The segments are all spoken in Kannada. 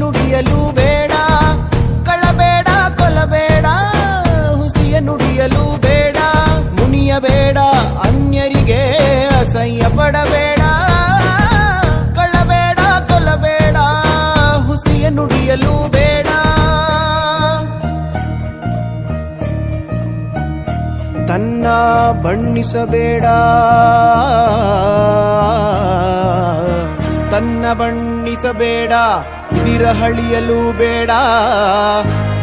ನುಡಿಯಲು ಬೇಡ, ಕಳ್ಳಬೇಡ ಕೊಲ್ಲಬೇಡ, ಹುಸಿಯ ನುಡಿಯಲು ಬೇಡ, ಮುನಿಯಬೇಡ, ಅನ್ಯರಿಗೆ ಅಸಹ್ಯ ಪಡಬೇಡ, ಕಳ್ಳಬೇಡ ಕೊಲ್ಲಬೇಡ, ಹುಸಿಯ ನುಡಿಯಲು ಬೇಡ. ತನ್ನ ಬಣ್ಣಿಸಬೇಡ, ತನ್ನ ಬಣ್ಣಿಸಬೇಡ, ಇದಿರಹಳಿಯಲು ಬೇಡ.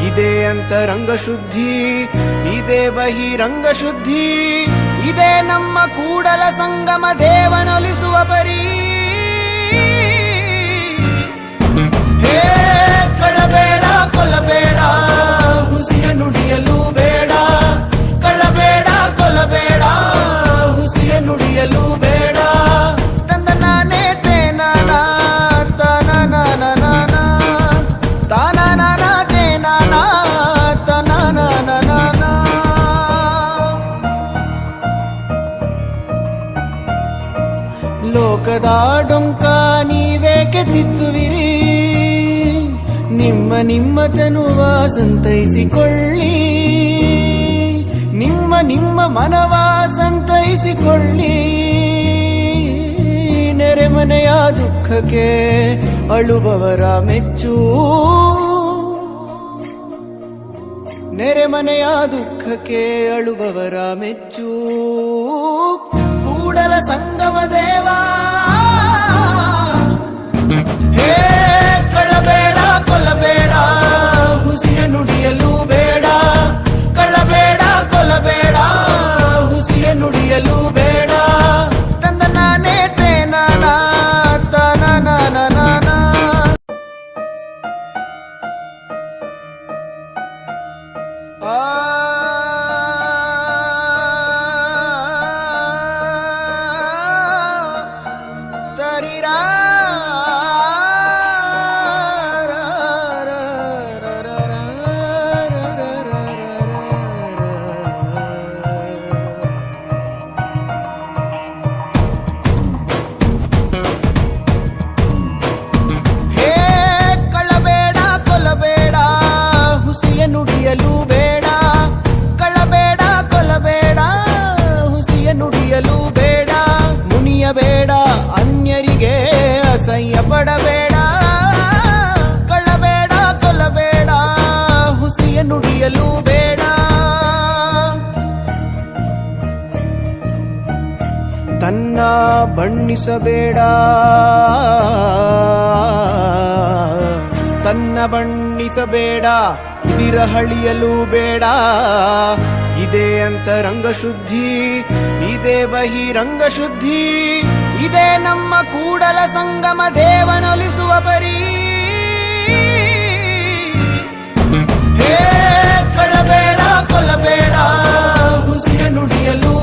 ಇದೇ ಅಂತರಂಗ ಶುದ್ಧಿ, ಇದೇ ಬಹಿರಂಗ ಶುದ್ಧಿ, ಇದೇ ನಮ್ಮ ಕೂಡಲ ಸಂಗಮ ದೇವನೊಲಿಸುವ ಪರಿ. ಹೇ ಕಳ್ಳಬೇಡ ಕೊಲ್ಲಬೇಡ, ಹುಸಿಯ ನುಡಿಯಲು ಬೇಡ, ಕಳ್ಳಬೇಡ ಕೊಲ್ಲಬೇಡ, ಹುಸಿಯ ನುಡಿಯಲು ಬೇಡ. ತಂದ ನಾನೇ ತೇನಾನ ಲೋಕದ ಡೊಂಕ ನೀವೇಕೆ ತಿದ್ದುವಿರಿ, ನಿಮ್ಮ ನಿಮ್ಮ ತನುವ ಸಂತೈಸಿಕೊಳ್ಳಿ, ನಿಮ್ಮ ನಿಮ್ಮ ಮನವ ಸಂತೈಸಿಕೊಳ್ಳಿ. ನೆರೆಮನೆಯ ದುಃಖಕ್ಕೆ ಅಳುವವರ ಮೆಚ್ಚು, ನೆರೆಮನೆಯ ದುಃಖಕ್ಕೆ ಅಳುವವರ ಮೆಚ್ಚು. ಕೂಡಲ ಸಂಗಮ ದೇವ ಹೇ ಕಳ್ಳಬೇಡ ಕೊಲ್ಲಬೇಡ, ಹುಸಿಯ ನುಡಿಯಲು ಬೇಡ, ಕಳ್ಳಬೇಡ ಕೊಲ್ಲಬೇಡ, ಹುಸಿಯ ನುಡಿಯಲು ಬೇಡ. ತಂದ ನಾನೇ ತೇನಾನ ತನನನನನ. ನುಡಿಯಲು ಬೇಡ, ಕಳ್ಳಬೇಡ ಕೊಲ್ಲಬೇಡ, ಹುಸಿಯ ನುಡಿಯಲು ಬೇಡ, ಮುನಿಯಬೇಡ, ಅನ್ಯರಿಗೆ ಅಸಹ್ಯ ಪಡಬೇಡ, ಕಳ್ಳಬೇಡ ಕೊಲ್ಲಬೇಡ, ಹುಸಿಯ ನುಡಿಯಲು ಬೇಡ. ತನ್ನ ಬಣ್ಣಿಸಬೇಡ, ತನ್ನ ಬಣ್ಣಿಸಬೇಡ, ಇದಿರಹಳಿಯಲು ಬೇಡ. ಇದೇ ಅಂತರಂಗ ಶುದ್ಧಿ, ಇದೇ ಬಹಿರಂಗ ಶುದ್ಧಿ, ಇದೇ ನಮ್ಮ ಕೂಡಲ ಸಂಗಮ ದೇವನೊಲಿಸುವ ಪರಿ. ಹೇ ಕಳ್ಳಬೇಡ ಕೊಲ್ಲಬೇಡ, ಹುಸಿಯ ನುಡಿಯಲು